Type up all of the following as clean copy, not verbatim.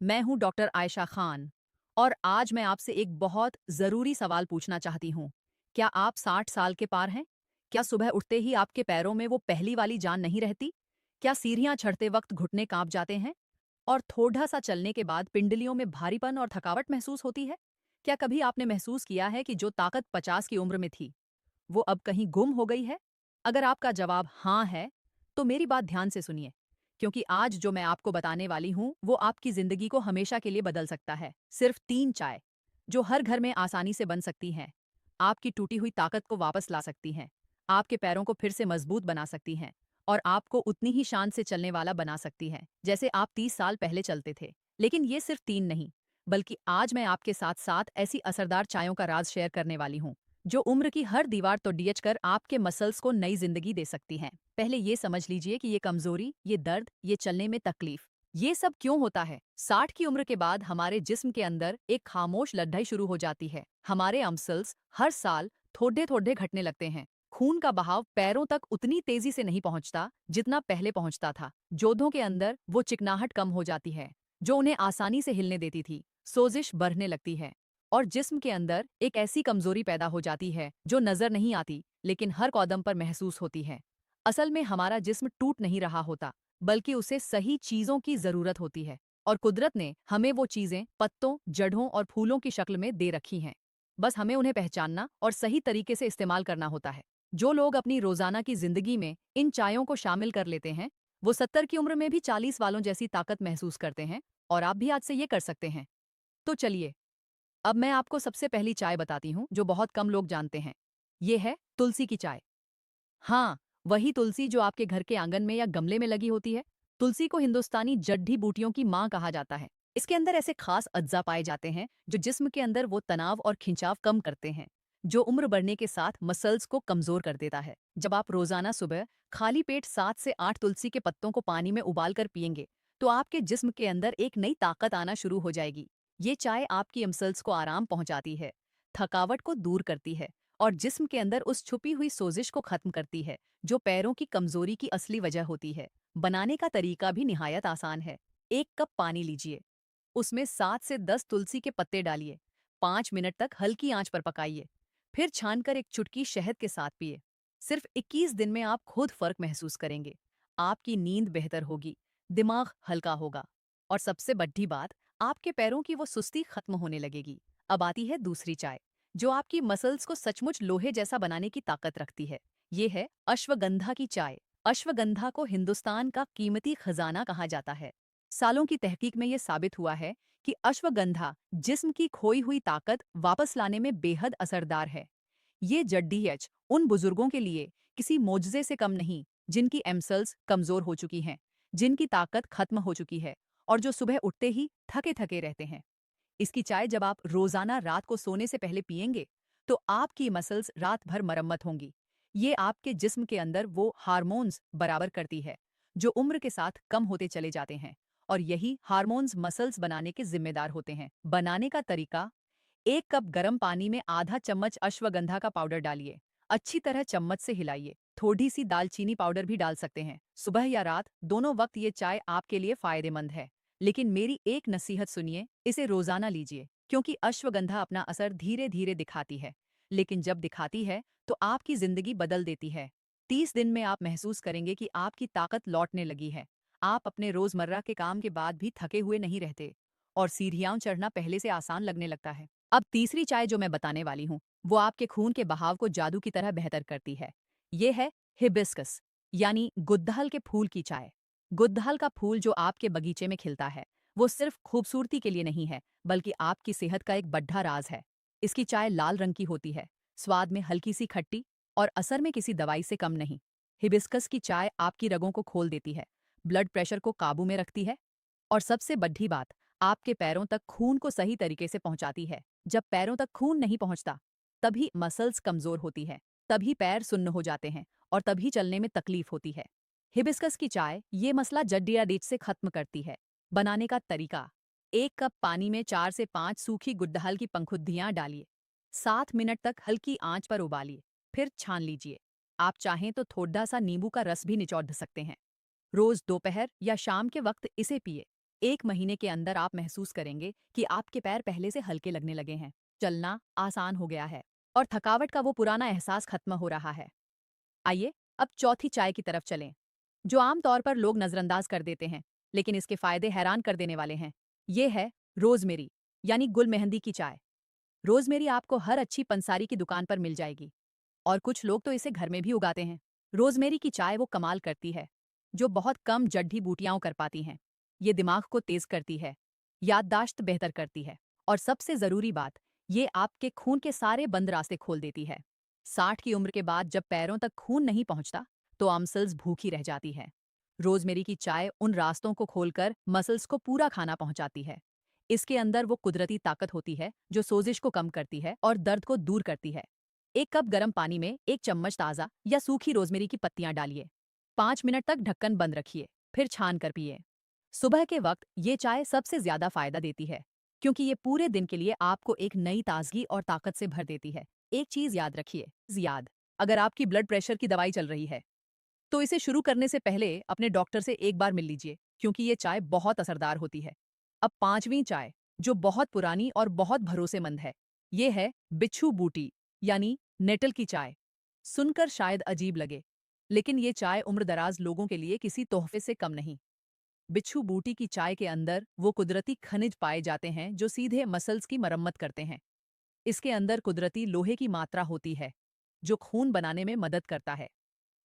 मैं हूं डॉक्टर आयशा खान और आज मैं आपसे एक बहुत ज़रूरी सवाल पूछना चाहती हूं। क्या आप 60 साल के पार हैं? क्या सुबह उठते ही आपके पैरों में वो पहली वाली जान नहीं रहती? क्या सीढ़ियां चढ़ते वक्त घुटने कांप जाते हैं? और थोड़ा सा चलने के बाद पिंडलियों में भारीपन और थकावट महसूस होती है? क्या कभी आपने महसूस किया है कि जो ताकत 50 की उम्र में थी, वो अब कहीं गुम हो गई है? अगर आपका जवाब हाँ है, तो मेरी बात ध्यान से सुनिए, क्योंकि आज जो मैं आपको बताने वाली हूँ, वो आपकी जिंदगी को हमेशा के लिए बदल सकता है। सिर्फ 3 चाय, जो हर घर में आसानी से बन सकती हैं, आपकी टूटी हुई ताकत को वापस ला सकती हैं, आपके पैरों को फिर से मजबूत बना सकती हैं और आपको उतनी ही शान से चलने वाला बना सकती हैं, जैसे आप 30 साल पहले चलते थे। लेकिन ये सिर्फ 3 नहीं, बल्कि आज मैं आपके साथ साथ ऐसी असरदार चायों का राज शेयर करने वाली हूँ जो उम्र की हर दीवार तो डियच कर आपके मसल्स को नई जिंदगी दे सकती हैं। पहले ये समझ लीजिए कि ये कमजोरी, ये दर्द, ये चलने में तकलीफ, ये सब क्यों होता है? 60 की उम्र के बाद हमारे जिस्म के अंदर एक खामोश लड़ाई शुरू हो जाती है। हमारे मसल्स हर साल थोड़े थोड़े घटने लगते हैं। खून का बहाव पैरों तक उतनी तेजी से नहीं पहुंचता जितना पहले पहुंचता था। जोधों के अंदर वो चिकनाहट कम हो जाती है जो उन्हें आसानी से हिलने देती थी। सोजिश बढ़ने लगती है और जिस्म के अंदर एक ऐसी कमजोरी पैदा हो जाती है जो नजर नहीं आती लेकिन हर कदम पर महसूस होती है। असल में हमारा जिस्म टूट नहीं रहा होता, बल्कि उसे सही चीजों की जरूरत होती है और कुदरत ने हमें वो चीजें पत्तों, जड़ों और फूलों की शक्ल में दे रखी हैं। बस हमें उन्हें पहचानना और सही तरीके से इस्तेमाल करना होता है। जो लोग अपनी रोजाना की जिंदगी में इन चायों को शामिल कर लेते हैं, वो 70 की उम्र में भी 40 वालों जैसी ताकत महसूस करते हैं और आप भी आज से ये कर सकते हैं। तो चलिए, अब मैं आपको सबसे पहली चाय बताती हूँ जो बहुत कम लोग जानते हैं। ये है तुलसी की चाय। हाँ, वही तुलसी जो आपके घर के आंगन में या गमले में लगी होती है। तुलसी को हिंदुस्तानी जड़ी बूटियों की माँ कहा जाता है। इसके अंदर ऐसे खास अज्जा पाए जाते हैं जो जिस्म के अंदर वो तनाव और खिंचाव कम करते हैं, जो उम्र बढ़ने के साथ मसल्स को कमजोर कर देता है। जब आप रोजाना सुबह खाली पेट 7 से 8 तुलसी के पत्तों को पानी में उबाल कर पिएंगे, तो आपके जिस्म के अंदर एक नई ताकत आना शुरू हो जाएगी। ये चाय आपकी मसल्स को आराम पहुंचाती है, थकावट को दूर करती है और जिस्म के अंदर उस छुपी हुई सोजिश को खत्म करती है जो पैरों की कमजोरी की असली वजह होती है। बनाने का तरीका भी निहायत आसान है। 1 कप पानी लीजिए, उसमें 7 से 10 तुलसी के पत्ते डालिए, 5 मिनट तक हल्की आंच पर पकाइए, फिर छानकर एक चुटकी शहद के साथ पिए। सिर्फ 21 दिन में आप खुद फर्क महसूस करेंगे। आपकी नींद बेहतर होगी, दिमाग हल्का होगा और सबसे बड़ी बात, आपके पैरों की वो सुस्ती खत्म होने लगेगी। अब आती है दूसरी चाय, जो आपकी मसल्स को सचमुच लोहे जैसा बनाने की ताकत रखती है। ये है अश्वगंधा की चाय। अश्वगंधा को हिंदुस्तान का कीमती खजाना कहा जाता है। सालों की तहकीक में ये साबित हुआ है कि अश्वगंधा जिस्म की खोई हुई ताकत वापस लाने में बेहद असरदार है। ये जड्डीएच उन बुजुर्गों के लिए किसी मोजज़े से कम नहीं, जिनकी एमसल्स कमजोर हो चुकी हैं, जिनकी ताकत खत्म हो चुकी है और जो सुबह उठते ही थके थके रहते हैं। इसकी चाय जब आप रोजाना रात को सोने से पहले पिएंगे, तो आपकी मसल्स रात भर मरम्मत होंगी। ये आपके जिस्म के अंदर वो हार्मोन्स बराबर करती है जो उम्र के साथ कम होते चले जाते हैं और यही हार्मोन्स मसल्स बनाने के जिम्मेदार होते हैं। बनाने का तरीका: 1 कप गर्म पानी में आधा चम्मच अश्वगंधा का पाउडर डालिए, अच्छी तरह चम्मच से हिलाइए। थोड़ी सी दालचीनी पाउडर भी डाल सकते हैं। सुबह या रात दोनों वक्त ये चाय आपके लिए फायदेमंद है। लेकिन मेरी एक नसीहत सुनिए, इसे रोजाना लीजिए, क्योंकि अश्वगंधा अपना असर धीरे धीरे दिखाती है, लेकिन जब दिखाती है तो आपकी जिंदगी बदल देती है। 30 दिन में आप महसूस करेंगे कि आपकी ताकत लौटने लगी है। आप अपने रोजमर्रा के काम के बाद भी थके हुए नहीं रहते और सीढ़ियां चढ़ना पहले से आसान लगने लगता है। अब तीसरी चाय जो मैं बताने वाली हूँ, वो आपके खून के बहाव को जादू की तरह बेहतर करती है। ये है हिबिस्कस, यानी गुड़हल के फूल की चाय। गुड़हल का फूल जो आपके बगीचे में खिलता है, वो सिर्फ खूबसूरती के लिए नहीं है, बल्कि आपकी सेहत का एक बड़ा राज है। इसकी चाय लाल रंग की होती है, स्वाद में हल्की सी खट्टी और असर में किसी दवाई से कम नहीं। हिबिस्कस की चाय आपकी रगों को खोल देती है, ब्लड प्रेशर को काबू में रखती है और सबसे बड़ी बात, आपके पैरों तक खून को सही तरीके से पहुंचाती है। जब पैरों तक खून नहीं पहुंचता, तभी मसल्स कमजोर होती है, तभी पैर सुन्न हो जाते हैं और तभी चलने में तकलीफ होती है। हिबिस्कस की चाय ये मसला जड्डियाडीच से खत्म करती है। बनाने का तरीका: 1 कप पानी में 4 से 5 सूखी गुड़हल की पंखुड़ियां डालिए, 7 मिनट तक हल्की आंच पर उबालिए, फिर छान लीजिए। आप चाहें तो थोड़ा सा नींबू का रस भी निचोड़ सकते हैं। रोज दोपहर या शाम के वक्त इसे पिए। 1 महीने के अंदर आप महसूस करेंगे कि आपके पैर पहले से हल्के लगने लगे हैं, चलना आसान हो गया है और थकावट का वो पुराना एहसास खत्म हो रहा है। आइए, अब चौथी चाय की तरफ चलें, जो आमतौर पर लोग नज़रअंदाज कर देते हैं, लेकिन इसके फायदे हैरान कर देने वाले हैं। ये है रोज़मेरी, यानी गुल मेहंदी की चाय। रोज़मेरी आपको हर अच्छी पंसारी की दुकान पर मिल जाएगी और कुछ लोग तो इसे घर में भी उगाते हैं। रोज़मेरी की चाय वो कमाल करती है, जो बहुत कम जड़ी बूटियाँ कर पाती हैं। ये दिमाग को तेज़ करती है, याददाश्त बेहतर करती है और सबसे ज़रूरी बात, ये आपके खून के सारे बंद रास्ते खोल देती है। 60 की उम्र के बाद जब पैरों तक खून नहीं पहुंचता, तो मसल्स भूखी रह जाती है। रोज़मेरी की चाय उन रास्तों को खोलकर मसल्स को पूरा खाना पहुंचाती है। इसके अंदर वो कुदरती ताकत होती है जो सोजिश को कम करती है और दर्द को दूर करती है। 1 कप गर्म पानी में 1 चम्मच ताज़ा या सूखी रोज़मेरी की पत्तियां डालिए। 5 मिनट तक ढक्कन बंद रखिए, फिर छान कर पिए। सुबह के वक्त ये चाय सबसे ज्यादा फायदा देती है, क्योंकि ये पूरे दिन के लिए आपको एक नई ताजगी और ताकत से भर देती है। एक चीज याद रखिए, अगर आपकी ब्लड प्रेशर की दवाई चल रही है, तो इसे शुरू करने से पहले अपने डॉक्टर से एक बार मिल लीजिए, क्योंकि ये चाय बहुत असरदार होती है। अब पांचवी चाय, जो बहुत पुरानी और बहुत भरोसेमंद है, ये है बिच्छू बूटी, यानी नेटल की चाय। सुनकर शायद अजीब लगे, लेकिन ये चाय उम्रदराज लोगों के लिए किसी तोहफे से कम नहीं। बिच्छू बूटी की चाय के अंदर वो कुदरती खनिज पाए जाते हैं जो सीधे मसल्स की मरम्मत करते हैं। इसके अंदर कुदरती लोहे की मात्रा होती है, जो खून बनाने में मदद करता है।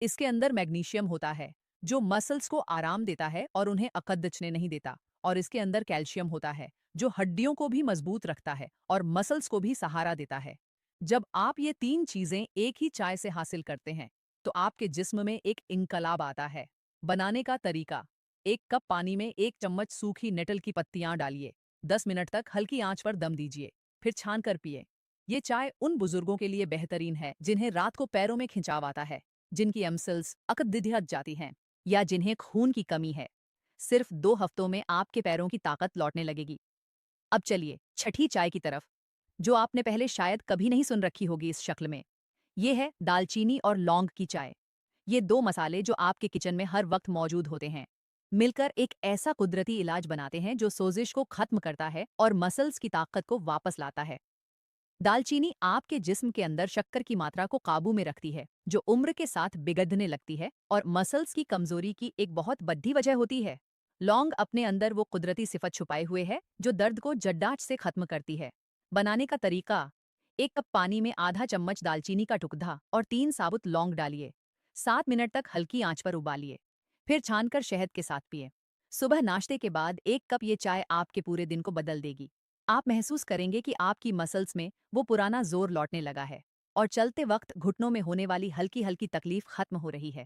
इसके अंदर मैग्नीशियम होता है, जो मसल्स को आराम देता है और उन्हें अकदचने नहीं देता। और इसके अंदर कैल्शियम होता है, जो हड्डियों को भी मजबूत रखता है और मसल्स को भी सहारा देता है। जब आप ये 3 चीजें एक ही चाय से हासिल करते हैं, तो आपके जिस्म में एक इनकलाब आता है। बनाने का तरीका: 1 कप पानी में 1 चम्मच सूखी नेटल की पत्तियां डालिए। 10 मिनट तक हल्की आंच पर दम दीजिए, फिर छान कर पिए। ये चाय उन बुजुर्गों के लिए बेहतरीन है जिन्हें रात को पैरों में खिंचाव आता है, जिनकी मसल्स अकददिहत जाती हैं, या जिन्हें खून की कमी है। सिर्फ 2 हफ्तों में आपके पैरों की ताकत लौटने लगेगी। अब चलिए छठी चाय की तरफ, जो आपने पहले शायद कभी नहीं सुन रखी होगी इस शक्ल में। ये है दालचीनी और लौंग की चाय। ये 2 मसाले जो आपके किचन में हर वक्त मौजूद होते हैं, मिलकर एक ऐसा कुदरती इलाज बनाते हैं जो सोजिश को खत्म करता है और मसल्स की ताकत को वापस लाता है। दालचीनी आपके जिस्म के अंदर शक्कर की मात्रा को काबू में रखती है, जो उम्र के साथ बिगड़ने लगती है और मसल्स की कमजोरी की एक बहुत बड़ी वजह होती है। लौंग अपने अंदर वो कुदरती सिफत छुपाए हुए है जो दर्द को जड्डाट से खत्म करती है। बनाने का तरीका: 1 कप पानी में आधा चम्मच दालचीनी का टुकड़ा और 3 साबुत लौंग डालिए। 7 मिनट तक हल्की आंच पर उबालिए, फिर छानकर शहद के साथ पिए। सुबह नाश्ते के बाद 1 कप ये चाय आपके पूरे दिन को बदल देगी। आप महसूस करेंगे कि आपकी मसल्स में वो पुराना जोर लौटने लगा है और चलते वक्त घुटनों में होने वाली हल्की हल्की तकलीफ खत्म हो रही है।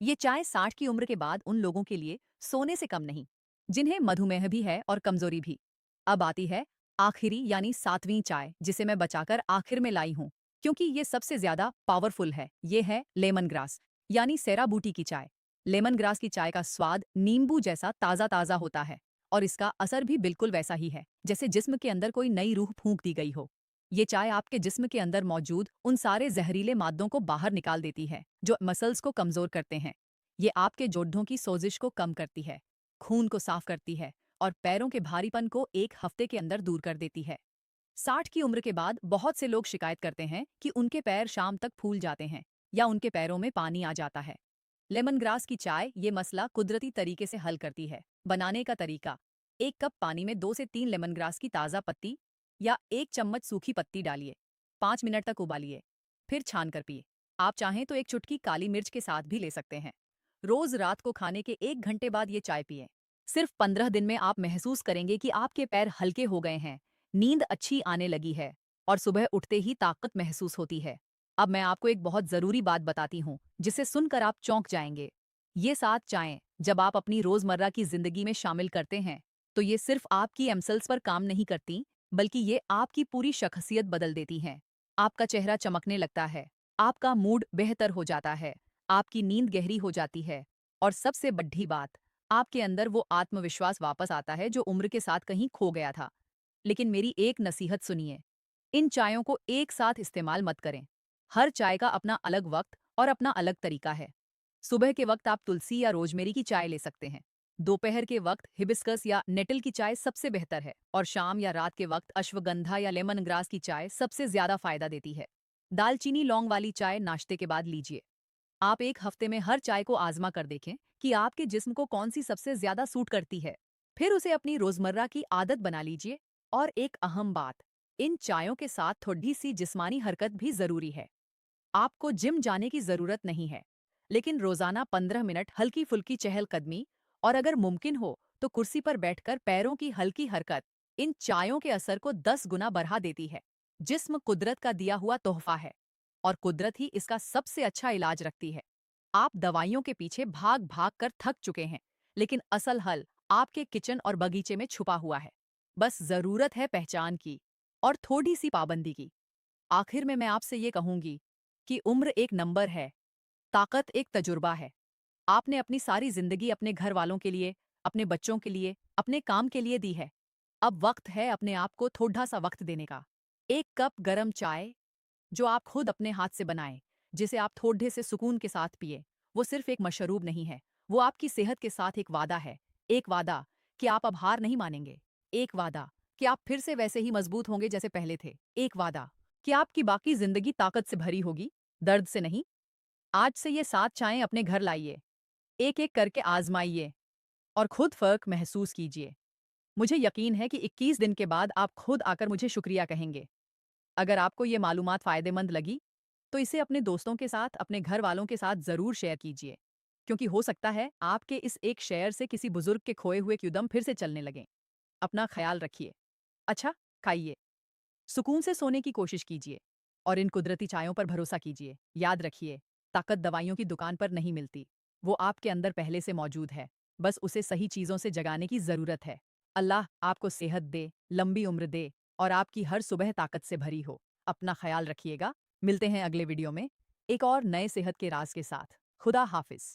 ये चाय 60 की उम्र के बाद उन लोगों के लिए सोने से कम नहीं, जिन्हें मधुमेह भी है और कमजोरी भी। अब आती है आखिरी यानी 7वीं चाय, जिसे मैं बचाकर आखिर में लाई हूँ, क्योंकि ये सबसे ज्यादा पावरफुल है। ये है लेमन ग्रास, यानी सेरा बूटी की चाय। लेमन ग्रास की चाय का स्वाद नींबू जैसा ताजा ताजा होता है और इसका असर भी बिल्कुल वैसा ही है जैसे जिस्म के अंदर कोई नई रूह फूंक दी गई हो। ये चाय आपके जिस्म के अंदर मौजूद उन सारे जहरीले मादों को बाहर निकाल देती है जो मसल्स को कमजोर करते हैं। ये आपके जोड़ों की सोजिश को कम करती है, खून को साफ करती है और पैरों के भारीपन को 1 हफ्ते के अंदर दूर कर देती है। 60 की उम्र के बाद बहुत से लोग शिकायत करते हैं कि उनके पैर शाम तक फूल जाते हैं या उनके पैरों में पानी आ जाता है। लेमन ग्रास की चाय ये मसला कुदरती तरीके से हल करती है। बनाने का तरीका: 1 कप पानी में 2 से 3 लेमन ग्रास की ताज़ा पत्ती या 1 चम्मच सूखी पत्ती डालिए। 5 मिनट तक उबालिए, फिर छान कर पिए। आप चाहें तो एक चुटकी काली मिर्च के साथ भी ले सकते हैं। रोज रात को खाने के 1 घंटे बाद ये चाय पिएं। सिर्फ 15 दिन में आप महसूस करेंगे कि आपके पैर हल्के हो गए हैं, नींद अच्छी आने लगी है और सुबह उठते ही ताकत महसूस होती है। अब मैं आपको एक बहुत जरूरी बात बताती हूँ, जिसे सुनकर आप चौंक जाएंगे। ये 7 चायें जब आप अपनी रोजमर्रा की जिंदगी में शामिल करते हैं, तो ये सिर्फ आपकी एमसल्स पर काम नहीं करती, बल्कि ये आपकी पूरी शख्सियत बदल देती हैं। आपका चेहरा चमकने लगता है, आपका मूड बेहतर हो जाता है, आपकी नींद गहरी हो जाती है और सबसे बड़ी बात, आपके अंदर वो आत्मविश्वास वापस आता है जो उम्र के साथ कहीं खो गया था। लेकिन मेरी एक नसीहत सुनिए, इन चायों को एक साथ इस्तेमाल मत करें। हर चाय का अपना अलग वक्त और अपना अलग तरीका है। सुबह के वक्त आप तुलसी या रोजमेरी की चाय ले सकते हैं। दोपहर के वक्त हिबिस्कस या नेटल की चाय सबसे बेहतर है और शाम या रात के वक्त अश्वगंधा या लेमन ग्रास की चाय सबसे ज्यादा फायदा देती है। दालचीनी लौंग वाली चाय नाश्ते के बाद लीजिए। आप एक हफ्ते में हर चाय को आजमा कर देखें कि आपके जिस्म को कौन सी सबसे ज्यादा सूट करती है। फिर उसे अपनी रोजमर्रा की आदत बना लीजिए। और एक अहम बात, इन चायों के साथ थोड़ी सी जिस्मानी हरकत भी जरूरी है। आपको जिम जाने की जरूरत नहीं है, लेकिन रोजाना 15 मिनट हल्की फुल्की चहलकदमी और अगर मुमकिन हो तो कुर्सी पर बैठकर पैरों की हल्की हरकत इन चायों के असर को 10 गुना बढ़ा देती है। जिस्म कुदरत का दिया हुआ तोहफा है और कुदरत ही इसका सबसे अच्छा इलाज रखती है। आप दवाइयों के पीछे भाग भाग कर थक चुके हैं, लेकिन असल हल आपके किचन और बगीचे में छुपा हुआ है। बस जरूरत है पहचान की और थोड़ी सी पाबंदी की। आखिर में मैं आपसे ये कहूंगी कि उम्र एक नंबर है, ताकत एक तजुर्बा है। आपने अपनी सारी जिंदगी अपने घर वालों के लिए, अपने बच्चों के लिए, अपने काम के लिए दी है। अब वक्त है अपने आप को थोड़ा सा वक्त देने का। एक कप गरम चाय जो आप खुद अपने हाथ से बनाएं, जिसे आप थोड़े से सुकून के साथ पिए, वो सिर्फ एक मशरूब नहीं है, वो आपकी सेहत के साथ एक वादा है। एक वादा कि आप अब हार नहीं मानेंगे। एक वादा कि आप फिर से वैसे ही मजबूत होंगे जैसे पहले थे। एक वादा कि आपकी बाकी जिंदगी ताकत से भरी होगी, दर्द से नहीं। आज से ये 7 चायें अपने घर लाइए, एक एक करके आजमाइए और खुद फर्क महसूस कीजिए। मुझे यकीन है कि 21 दिन के बाद आप खुद आकर मुझे शुक्रिया कहेंगे। अगर आपको ये मालूमात फ़ायदेमंद लगी, तो इसे अपने दोस्तों के साथ, अपने घर वालों के साथ ज़रूर शेयर कीजिए, क्योंकि हो सकता है आपके इस एक शेयर से किसी बुजुर्ग के खोए हुए कदम फिर से चलने लगें। अपना ख्याल रखिए। अच्छा, खाइए, सुकून से सोने की कोशिश कीजिए और इन कुदरती चायों पर भरोसा कीजिए। याद रखिए, ताकत दवाइयों की दुकान पर नहीं मिलती, वो आपके अंदर पहले से मौजूद है। बस उसे सही चीज़ों से जगाने की ज़रूरत है। अल्लाह आपको सेहत दे, लंबी उम्र दे और आपकी हर सुबह ताकत से भरी हो। अपना ख्याल रखिएगा। मिलते हैं अगले वीडियो में एक और नए सेहत के राज के साथ। खुदा हाफिज।